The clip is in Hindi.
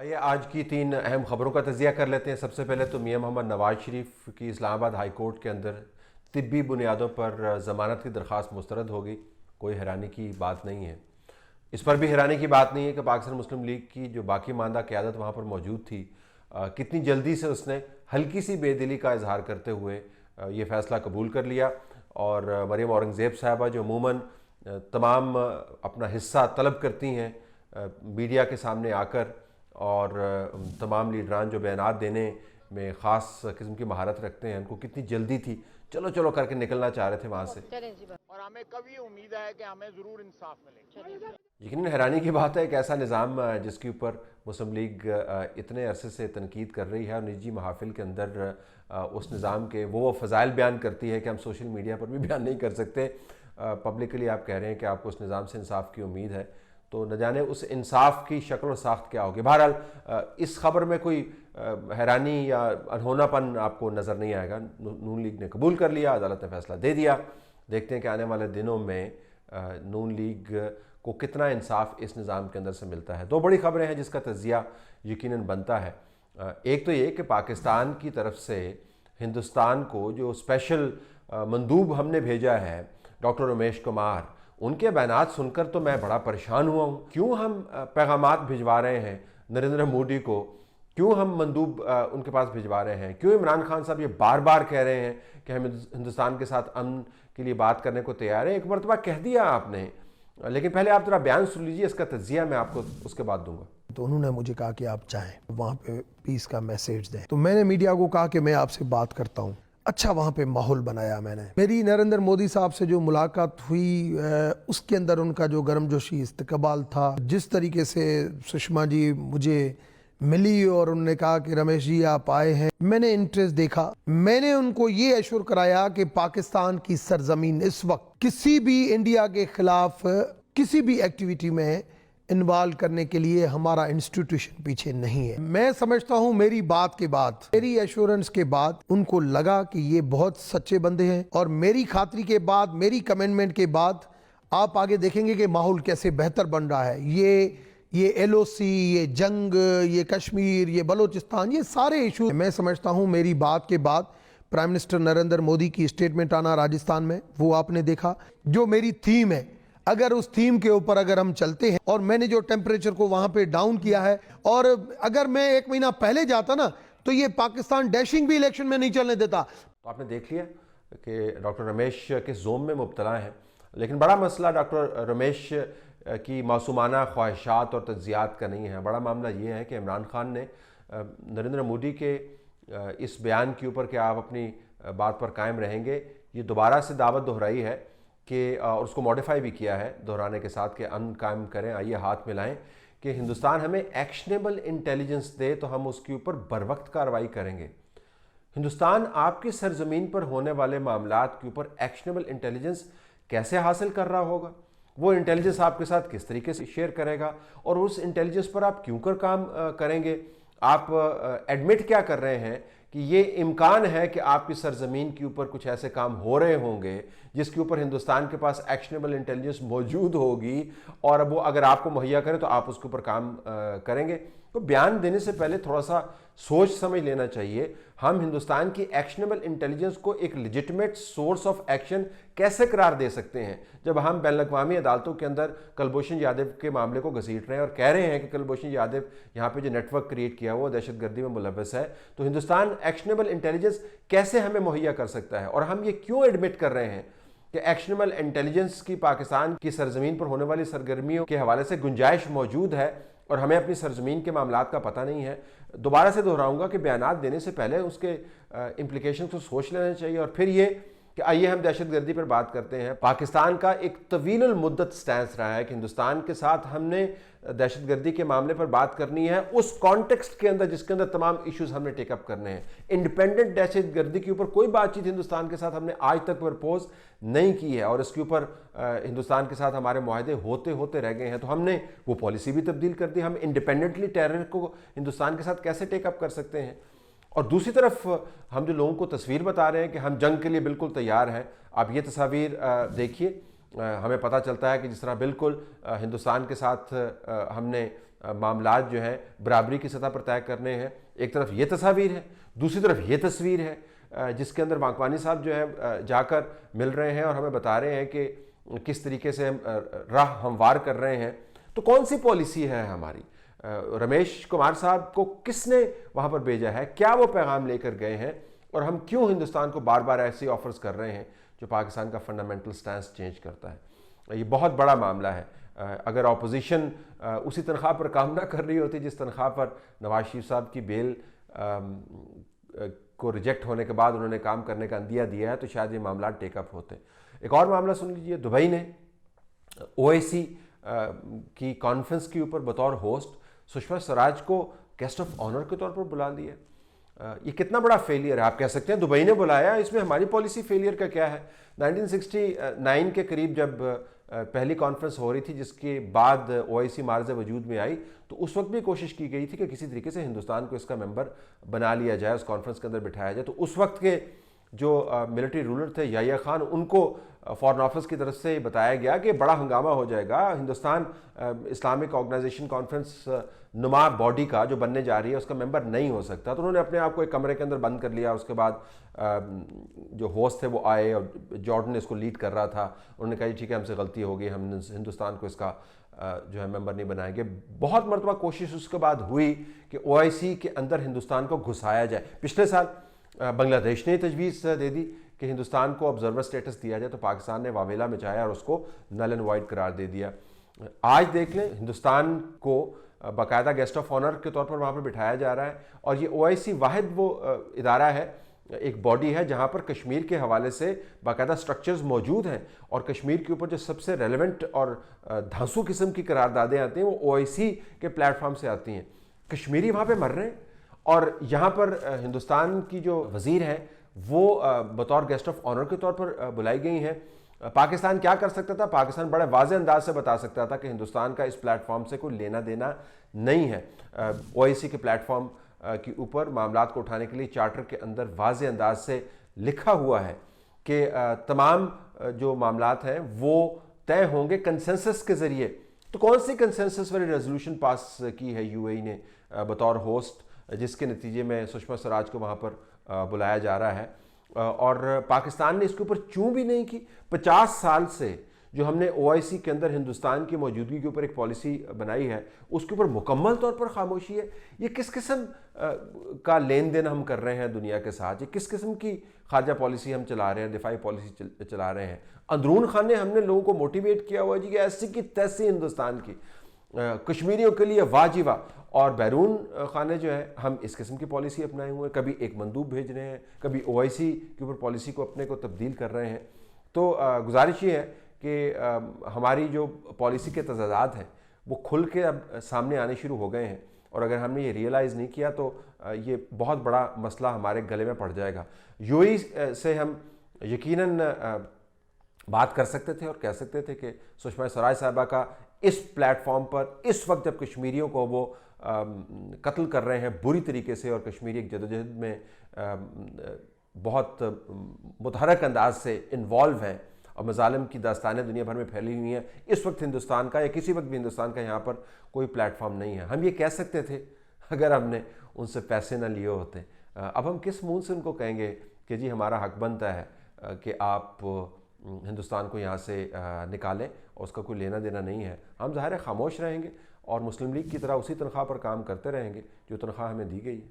आइए आज की 3 अहम खबरों का तजिया कर लेते हैं। सबसे पहले तो मियां मोहम्मद नवाज शरीफ की इस्लामाबाद हाई कोर्ट के अंदर तिब्बी बुनियादों पर ज़मानत की दरख्वास्त मुस्तरद होगी। कोई हैरानी की बात नहीं है। इस पर भी हैरानी की बात नहीं है कि पाकिस्तान मुस्लिम लीग की जो बाकी मानदा क़यादत वहाँ पर मौजूद थी, कितनी जल्दी से उसने हल्की सी बेदिली का इजहार करते हुए ये फ़ैसला कबूल कर लिया। और मरीम औरंगज़ेब साहबा जो अमूमन तमाम अपना हिस्सा तलब करती हैं मीडिया के सामने आकर, और तमाम लीडरान जो बयानात देने में ख़ास किस्म की महारत रखते हैं, उनको कितनी जल्दी थी, चलो चलो करके निकलना चाह रहे थे वहाँ से। और हमें कभी उम्मीद है कि हमें ज़रूर इंसाफ मिलेगा। यकीनन हैरानी की बात है कि ऐसा निज़ाम जिसके ऊपर मुस्लिम लीग इतने अरसे से तनकीद कर रही है और निजी महाफिल के अंदर उस निज़ाम के वो फ़ज़ाइल बयान करती है कि हम सोशल मीडिया पर भी बयान नहीं कर सकते। पब्लिकली आप कह रहे हैं कि आपको उस निज़ाम से इंसाफ की उम्मीद है, तो न जाने उस इंसाफ की शक्ल और साख्त क्या होगी। बहरहाल इस खबर में कोई हैरानी या अनहोनापन आपको नज़र नहीं आएगा। नून लीग ने कबूल कर लिया, अदालत ने फैसला दे दिया। देखते हैं कि आने वाले दिनों में नून लीग को कितना इंसाफ इस निज़ाम के अंदर से मिलता है। दो बड़ी खबरें हैं जिसका तजिया यकीनन बनता है। एक तो ये कि पाकिस्तान की तरफ से हिंदुस्तान को जो स्पेशल मंदूब हमने भेजा है डॉक्टर रमेश कुमार, उनके बयानात सुनकर तो मैं बड़ा परेशान हुआ हूँ। क्यों हम पैगामात भिजवा रहे हैं नरेंद्र मोदी को, क्यों हम मंदूब उनके पास भिजवा रहे हैं, क्यों इमरान खान साहब ये बार बार कह रहे हैं कि हम हिंदुस्तान के साथ अमन के लिए बात करने को तैयार हैं। एक मरतबा कह दिया आपने, लेकिन पहले आप जरा बयान सुन लीजिए, इसका तजिया मैं आपको उसके बाद दूंगा। तो उन्होंने मुझे कहा कि आप चाहें वहाँ पे पीस का मैसेज दें, तो मैंने मीडिया को कहा कि मैं आपसे बात करता हूँ। अच्छा वहाँ पे माहौल बनाया मैंने। मेरी नरेंद्र मोदी साहब से जो मुलाकात हुई उसके अंदर उनका जो गर्मजोशी इस्तकबाल था, जिस तरीके से सुषमा जी मुझे मिली और उन्होंने कहा कि रमेश जी आप आए हैं, मैंने इंटरेस्ट देखा। मैंने उनको ये एश्योर कराया कि पाकिस्तान की सरजमीन इस वक्त किसी भी इंडिया के खिलाफ किसी भी एक्टिविटी में इन्वॉल्व करने के लिए हमारा इंस्टीट्यूशन पीछे नहीं है। मैं समझता हूं मेरी बात के बाद, मेरी एश्योरेंस के बाद उनको लगा कि ये बहुत सच्चे बंदे हैं, और मेरी खातरी के बाद, मेरी कमेंटमेंट के बाद आप आगे देखेंगे कि माहौल कैसे बेहतर बन रहा है। ये एलओसी, ये जंग, ये कश्मीर, ये बलोचिस्तान, ये सारे इशू मैं समझता हूं मेरी बात के बाद प्राइम मिनिस्टर नरेंद्र मोदी की स्टेटमेंट आना राजस्थान में, वो आपने देखा। जो मेरी थीम है, अगर उस थीम के ऊपर अगर हम चलते हैं, और मैंने जो टेम्परेचर को वहां पे डाउन किया है, और अगर मैं 1 महीना पहले जाता ना तो ये पाकिस्तान डैशिंग भी इलेक्शन में नहीं चलने देता। तो आपने देख लिया कि डॉक्टर रमेश किस जोम में मुब्तला है, लेकिन बड़ा मसला डॉक्टर रमेश की मासूमाना ख्वाहिशात और तज्जियात का नहीं है। बड़ा मामला ये है कि इमरान खान ने नरेंद्र मोदी के इस बयान के ऊपर कि आप अपनी बात पर कायम रहेंगे, ये दोबारा से दावत दोहराई है कि, और उसको मॉडिफाई भी किया है दोहराने के साथ, कि अमन कायम करें, आइए हाथ मिलाएं, कि हिंदुस्तान हमें एक्शनेबल इंटेलिजेंस दे तो हम उसके ऊपर बरवक्त कार्रवाई करेंगे। हिंदुस्तान आपकी सरजमीन पर होने वाले मामलात के ऊपर एक्शनेबल इंटेलिजेंस कैसे हासिल कर रहा होगा, वो इंटेलिजेंस आपके साथ किस तरीके से शेयर करेगा, और उस इंटेलिजेंस पर आप क्यों कर काम करेंगे। आप एडमिट क्या कर रहे हैं कि ये इम्कान है कि आपकी सरजमीन के ऊपर कुछ ऐसे काम हो रहे होंगे जिसके ऊपर हिंदुस्तान के पास एक्शनेबल इंटेलिजेंस मौजूद होगी, और वो अगर आपको मुहैया करें तो आप उसके ऊपर काम करेंगे। तो बयान देने से पहले थोड़ा सा सोच समझ लेना चाहिए। हम हिंदुस्तान की एक्शनेबल इंटेलिजेंस को एक लेजिटिमेट सोर्स ऑफ एक्शन कैसे करार दे सकते हैं, जब हम बैनुल-अक़वामी अदालतों के अंदर कुलभूषण यादव के मामले को घसीट रहे हैं और कह रहे हैं कि कुलभूषण यादव यहाँ पे जो नेटवर्क क्रिएट किया वो दहशतगर्दी में मुलव्वस है। तो हिंदुस्तान एक्शनेबल इंटेलिजेंस कैसे हमें मुहैया कर सकता है, और हम ये क्यों एडमिट कर रहे हैं कि एक्शनेबल इंटेलिजेंस की पाकिस्तान की सरजमीन पर होने वाली सरगर्मियों के हवाले से गुंजाइश मौजूद है और हमें अपनी सरजमीन के मामलात का पता नहीं है। दोबारा से दोहराऊंगा कि बयानात देने से पहले उसके इम्प्लीकेशन को सोच लेना चाहिए। और फिर ये कि आइए हम दहशतगर्दी पर बात करते हैं। पाकिस्तान का एक तवील मुद्दत स्टैंस रहा है कि हिंदुस्तान के साथ हमने दहशतगर्दी के मामले पर बात करनी है उस कॉन्टेक्स्ट के अंदर जिसके अंदर तमाम इश्यूज हमने टेकअप करने हैं। इंडिपेंडेंट दहशतगर्दी के ऊपर कोई बातचीत हिंदुस्तान के साथ हमने आज तक प्रपोज नहीं की है, और इसके ऊपर हिंदुस्तान के साथ हमारे मुआहदे होते होते रह गए हैं। तो हमने वो पॉलिसी भी तब्दील कर दी। हम इंडिपेंडेंटली टेरर को हिंदुस्तान के साथ कैसे टेकअप कर सकते हैं। और दूसरी तरफ हम जो लोगों को तस्वीर बता रहे हैं कि हम जंग के लिए बिल्कुल तैयार हैं। आप ये तस्वीर देखिए, हमें पता चलता है कि जिस तरह बिल्कुल हिंदुस्तान के साथ हमने मामलात जो हैं बराबरी की सतह पर तय करने हैं। एक तरफ ये तस्वीर है, दूसरी तरफ ये तस्वीर है जिसके अंदर वांकवानी साहब जो है जाकर मिल रहे हैं और हमें बता रहे हैं कि किस तरीके से हम राह हमवार कर रहे हैं। तो कौन सी पॉलिसी है हमारी? रमेश कुमार साहब को किसने वहाँ पर भेजा है? क्या वो पैगाम लेकर गए हैं? और हम क्यों हिंदुस्तान को बार बार ऐसी ऑफर्स कर रहे हैं जो पाकिस्तान का फंडामेंटल स्टैंस चेंज करता है? ये बहुत बड़ा मामला है। अगर अपोजिशन उसी तनख्वाह पर काम ना कर रही होती जिस तनख्वाह पर नवाज शरीफ साहब की बेल को रिजेक्ट होने के बाद उन्होंने काम करने का अंदिया दिया है, तो शायद ये मामला टेकअप होते। एक और मामला सुन लीजिए। दुबई ने ओआईसी की कॉन्फ्रेंस के ऊपर बतौर होस्ट सुषमा स्वराज को गेस्ट ऑफ ऑनर के तौर पर बुला लिया। ये कितना बड़ा फेलियर है? आप कह सकते हैं दुबई ने बुलाया, इसमें हमारी पॉलिसी फेलियर का क्या है? 1969 के करीब जब पहली कॉन्फ्रेंस हो रही थी जिसके बाद ओआईसी मार्ज वजूद में आई, तो उस वक्त भी कोशिश की गई थी कि किसी तरीके से हिंदुस्तान को इसका मेंबर बना लिया जाए, उस कॉन्फ्रेंस के अंदर बिठाया जाए। तो उस वक्त के जो मिलिट्री रूलर थे याहिया खान, उनको फॉरेन ऑफिस की तरफ से बताया गया कि बड़ा हंगामा हो जाएगा, हिंदुस्तान इस्लामिक ऑर्गेनाइजेशन कॉन्फ्रेंस नुमा बॉडी का जो बनने जा रही है उसका मेंबर नहीं हो सकता। तो उन्होंने अपने आप को एक कमरे के अंदर बंद कर लिया। उसके बाद जो होस्ट थे वो आए और जॉर्डन इसको लीड कर रहा था। उन्होंने कहा ठीक है, हमसे गलती हो गई, हम हिंदुस्तान को इसका जो है मेंबर नहीं बनाएंगे। बहुत मरतबा कोशिश उसके बाद हुई कि ओआईसी के अंदर हिंदुस्तान को घुसाया जाए। पिछले साल बांग्लादेश ने तजवीज़ दे दी कि हिंदुस्तान को ऑब्जर्वर स्टेटस दिया जाए, तो पाकिस्तान ने वावेला मचाया और उसको नल एंड वाइड करार दे दिया। आज देख लें, हिंदुस्तान को बाकायदा गेस्ट ऑफ ऑनर के तौर पर वहाँ पर बिठाया जा रहा है। और ये ओआईसी वाहिद वो इदारा है, एक बॉडी है जहाँ पर कश्मीर के हवाले से बाकायदा स्ट्रक्चर्स मौजूद हैं और कश्मीर के ऊपर जो सबसे रेलेवेंट और धांसू किस्म की करारदादें आती हैं वो ओआईसी के प्लेटफॉर्म से आती हैं। कश्मीरी वहाँ पे मर रहे हैं और यहाँ पर हिंदुस्तान की जो वज़ीर हैं वो बतौर गेस्ट ऑफ ऑनर के तौर पर बुलाई गई हैं। पाकिस्तान क्या कर सकता था? पाकिस्तान बड़े वाज़ेह अंदाज से बता सकता था कि हिंदुस्तान का इस प्लेटफॉर्म से कोई लेना देना नहीं है। ओआईसी के प्लेटफॉर्म के ऊपर मामलात को उठाने के लिए चार्टर के अंदर वाज़ेह अंदाज से लिखा हुआ है कि तमाम जो मामलात हैं वो तय होंगे कंसेंसस के ज़रिए। तो कौन सी कंसेंसस वाली रेजोल्यूशन पास की है यूएई ने बतौर होस्ट, जिसके नतीजे में सुषमा स्वराज को वहाँ पर बुलाया जा रहा है? और पाकिस्तान ने इसके ऊपर चूं भी नहीं की। 50 साल से जो हमने ओआईसी के अंदर हिंदुस्तान की मौजूदगी के ऊपर एक पॉलिसी बनाई है उसके ऊपर मुकम्मल तौर पर खामोशी है। ये किस किस्म का लेन देन हम कर रहे हैं दुनिया के साथ? ये किस किस्म की खारजा पॉलिसी हम चला रहे हैं, दिफाई पॉलिसी चला रहे हैं? अंदरून खाने हमने लोगों को मोटिवेट किया हुआ जी कि ऐसी की तैसी हिंदुस्तान की कश्मीरियों के लिए वाजिबा, और बैरून खाने जो है हम इस किस्म की पॉलिसी अपनाए हुए हैं। कभी एक मंदूब भेज रहे हैं, कभी ओआईसी के ऊपर पॉलिसी को अपने को तब्दील कर रहे हैं। तो गुजारिश ये है कि हमारी जो पॉलिसी के तजादात हैं वो खुल के अब सामने आने शुरू हो गए हैं, और अगर हमने ये रियलाइज़ नहीं किया तो ये बहुत बड़ा मसला हमारे गले में पड़ जाएगा। यूएई से हम यकीनन बात कर सकते थे और कह सकते थे कि सुषमा स्वराज साहिबा का इस प्लेटफॉर्म पर इस वक्त जब कश्मीरियों को वो कत्ल कर रहे हैं बुरी तरीके से, और कश्मीरी एक जदोजहद में बहुत मुतहरक अंदाज से इन्वॉल्व हैं और मजालिम की दास्तानें दुनिया भर में फैली हुई हैं, इस वक्त हिंदुस्तान का या किसी वक्त भी हिंदुस्तान का यहाँ पर कोई प्लेटफॉर्म नहीं है। हम ये कह सकते थे अगर हमने उनसे पैसे ना लिए होते। अब हम किस मुंह से उनको कहेंगे कि जी हमारा हक बनता है कि आप हिंदुस्तान को यहाँ से निकालें और उसका कोई लेना देना नहीं है। हम ज़ाहिर है खामोश रहेंगे और मुस्लिम लीग की तरह उसी तनख्वाह पर काम करते रहेंगे जो तनख्वाह हमें दी गई है।